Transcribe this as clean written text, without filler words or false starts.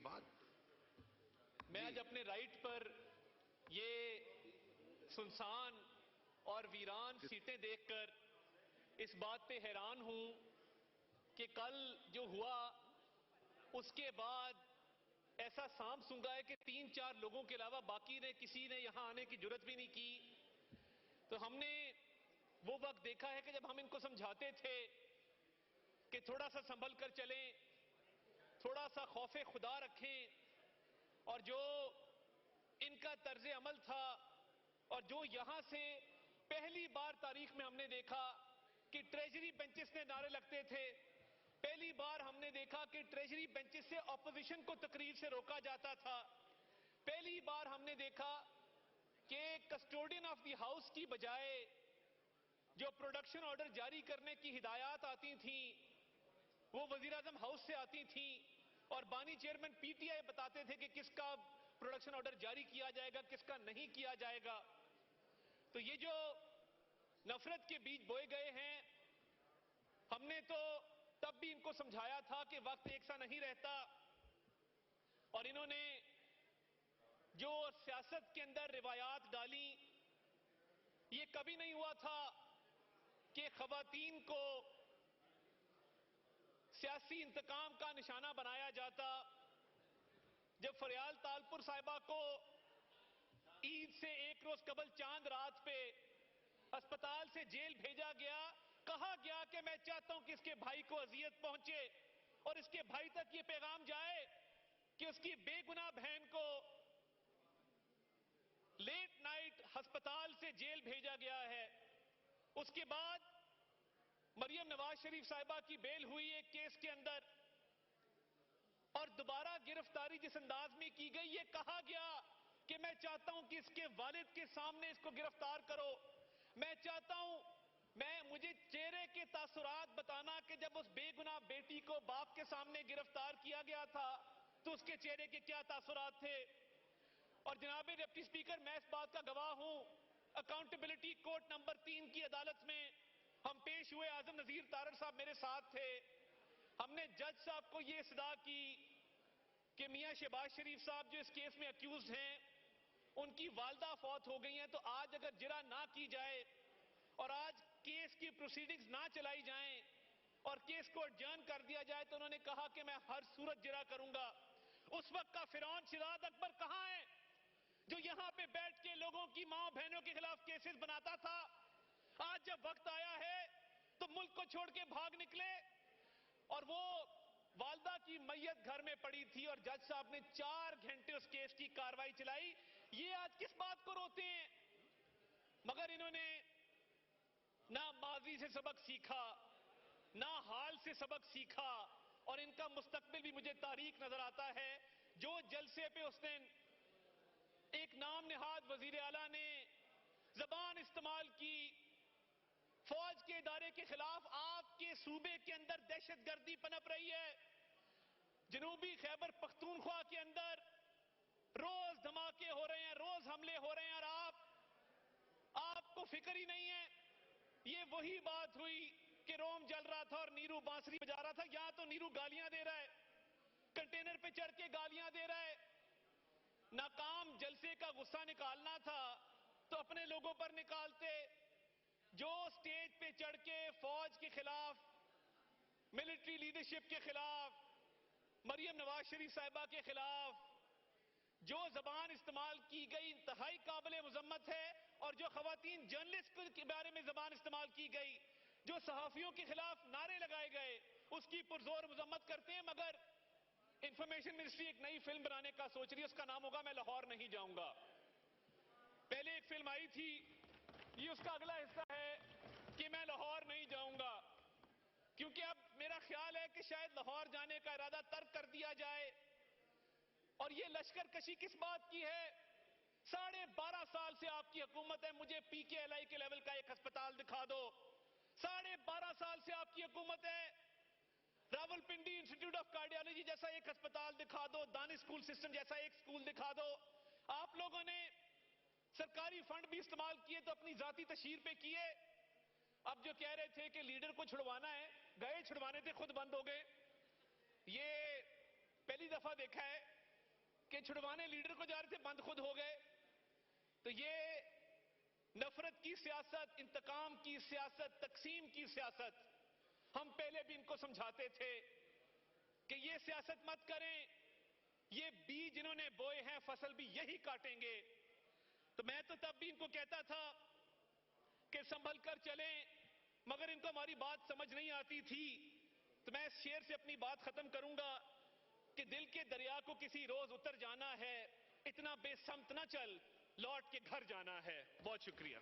بعد میں آج اپنے رائٹ پر یہ سنسان اور ویران سیٹیں دیکھ کر اس بات پہ حیران ہوں کہ کل جو ہوا اس کے بعد ایسا سانپ سونگا ہے کہ 3-4 لوگوں کے علاوہ باقی نے کسی نے یہاں آنے کی جرات بھی نہیں کی. تو ہم نے وہ وقت دیکھا ہے کہ جب ہم ان کو سمجھاتے تھے کہ تھوڑا سا سنبھل کر چلیں, تھوڑا سا خوف خدا رکھیں, اور جو ان کا طرز عمل تھا اور جو یہاں سے پہلی بار تاریخ میں ہم نے دیکھا کہ ٹریجری بینچز نے نعرے لگتے تھے, پہلی بار ہم نے دیکھا کہ ٹریجری بینچز سے اپوزیشن کو تقریر سے روکا جاتا تھا, پہلی بار ہم نے دیکھا کہ کسٹوڈین آف دی ہاؤس کی بجائے جو پروڈکشن آرڈر جاری کرنے کی ہدایات آتی تھیں وہ وزیراعظم ہاؤس سے آتی تھیں اور بانی چیئرمین پی ٹی آئی بتاتے تھے کہ کس کا پروڈکشن آرڈر جاری کیا جائے گا, کس کا نہیں کیا جائے گا. تو یہ جو نفرت کے بیج بوئے گئے ہیں, ہم نے تو تب بھی ان کو سمجھایا تھا کہ وقت ایک سا نہیں رہتا, اور انہوں نے جو سیاست کے اندر روایات ڈالی, یہ کبھی نہیں ہوا تھا کہ خواتین کو سیاسی انتقام کا نشانہ بنایا جاتا. جب فریال تالپور صاحبہ کو عید سے ایک روز قبل چاند رات پہ اسپتال سے جیل بھیجا گیا, کہا گیا کہ میں چاہتا ہوں کہ اس کے بھائی کو اذیت پہنچے اور اس کے بھائی تک یہ پیغام جائے کہ اس کی بے گناہ بہن کو لیٹ نائٹ ہسپتال سے جیل بھیجا گیا ہے. اس کے بعد مریم نواز شریف صاحبہ کی بیل ہوئی ایک کیس کے اندر, اور دوبارہ گرفتاری جس انداز میں کی گئی, یہ کہا گیا کہ میں چاہتا ہوں کہ اس کے والد کے سامنے اس کو گرفتار کرو, میں چاہتا ہوں, مجھے چہرے کے تاثرات بتانا کہ جب اس بے گناہ بیٹی کو باپ کے سامنے گرفتار کیا گیا تھا تو اس کے چہرے کے کیا تاثرات تھے. اور جناب ڈپٹی سپیکر, میں اس بات کا گواہ ہوں, اکاؤنٹیبلٹی کورٹ نمبر 3 کی عدالت میں ہم پیش ہوئے, اعظم نذیر تارڑ صاحب میرے ساتھ تھے. ہم نے جج صاحب کو یہ صدا کی کہ میاں شہباز شریف صاحب جو اس کیس میں اکیوزڈ ہیں, ان کی والدہ فوت ہو گئی ہیں, تو آج اگر جرا نہ کی جائے اور آج کیس کی پروسیڈنگز نہ چلائی جائیں اور کیس کو اڈجرن کر دیا جائے, تو انہوں نے کہا کہ میں ہر صورت جرا کروں گا. اس وقت کا فرعون شہزاد اکبر کہاں ہے جو یہاں پہ بیٹھ کے لوگوں کی ماں بہنوں کے خلاف کیسز بناتا تھا؟ آج جب وقت آیا ہے تو ملک کو چھوڑ کے بھاگ نکلے, اور وہ والدہ کی میت گھر میں پڑی تھی اور جج صاحب نے 4 گھنٹے اس کیس کی کاروائی چلائی. یہ آج کس بات کو روتے ہیں؟ مگر انہوں نے نہ ماضی سے سبق سیکھا, نہ حال سے سبق سیکھا, اور ان کا مستقبل بھی مجھے تاریک نظر آتا ہے. جو جلسے پہ اس دن ایک نام نہاد وزیر اعلیٰ نے زبان استعمال کی فوج کے ادارے کے خلاف, آپ کے صوبے کے اندر دہشت گردی پنپ رہی ہے, جنوبی خیبر پختونخوا کے اندر روز دھماکے ہو رہے ہیں, روز حملے ہو رہے ہیں, اور آپ کو فکر ہی نہیں ہے. یہ وہی بات ہوئی کہ روم جل رہا تھا اور نیرو بانسری بجا رہا تھا. یہاں تو نیرو گالیاں دے رہا ہے, کنٹینر پہ چڑھ کے گالیاں دے رہا ہے. ناکام جلسے کا غصہ نکالنا تھا تو اپنے لوگوں پر نکالتے. جو سٹیج پہ چڑھ کے فوج کے خلاف, ملٹری لیڈرشپ کے خلاف, مریم نواز شریف صاحبہ کے خلاف جو زبان استعمال کی گئی انتہائی قابل مذمت ہے, اور جو خواتین جرنلسٹ کے بارے میں زبان استعمال کی گئی, جو صحافیوں کے خلاف نعرے لگائے گئے, اس کی پرزور مذمت کرتے ہیں. مگر انفارمیشن منسٹری ایک نئی فلم بنانے کا سوچ رہی ہے, اس کا نام ہوگا میں لاہور نہیں جاؤں گا. پہلے ایک فلم آئی تھی, یہ اس کا اگلا حصہ ہے کہ میں لاہور نہیں جاؤں گا, کیونکہ اب میرا خیال ہے کہ شاید لاہور جانے کا ارادہ ترک کر دیا جائے. اور یہ لشکر کشی کس بات کی ہے؟ 12.5 سال سے آپ کی حکومت ہے, مجھے پی کے ایل آئی کے لیول کا ایک ہسپتال دکھا دو. 12.5 سال سے آپ کی حکومت ہے, Rawal Pindi institute of cardiology جیسا ایک ہسپتال دکھا دو, دانش اسکول سسٹم جیسا ایک اسکول دکھا دو. آپ لوگوں نے سرکاری فنڈ بھی استعمال کیے تو اپنی ذاتی تشہیر پہ کیے. اب جو کہہ رہے تھے کہ لیڈر کو چھڑوانا ہے, گئے چھڑوانے تھے, خود بند ہو گئے. یہ پہلے پہلی دفعہ دیکھا ہے کہ چھڑوانے لیڈر کو جا رہے تھے، بند خود ہو گئے. تو یہ نفرت کی سیاست، انتقام کی سیاست، تقسیم کی سیاست، ہم پہلے بھی ان کو سمجھاتے تھے کہ یہ سیاست مت کریں. یہ بیج جنہوں نے بوئے ہیں فصل بھی یہی کاٹیں گے. تو میں تو تب بھی ان کو کہتا تھا کہ سنبھل کر چلیں، مگر ان کو ہماری بات سمجھ نہیں آتی تھی. تو میں اس شعر سے اپنی بات ختم کروں گا کہ دل کے دریا کو کسی روز اتر جانا ہے، اتنا بے سمت نہ چل، لوٹ کے گھر جانا ہے. بہت شکریہ.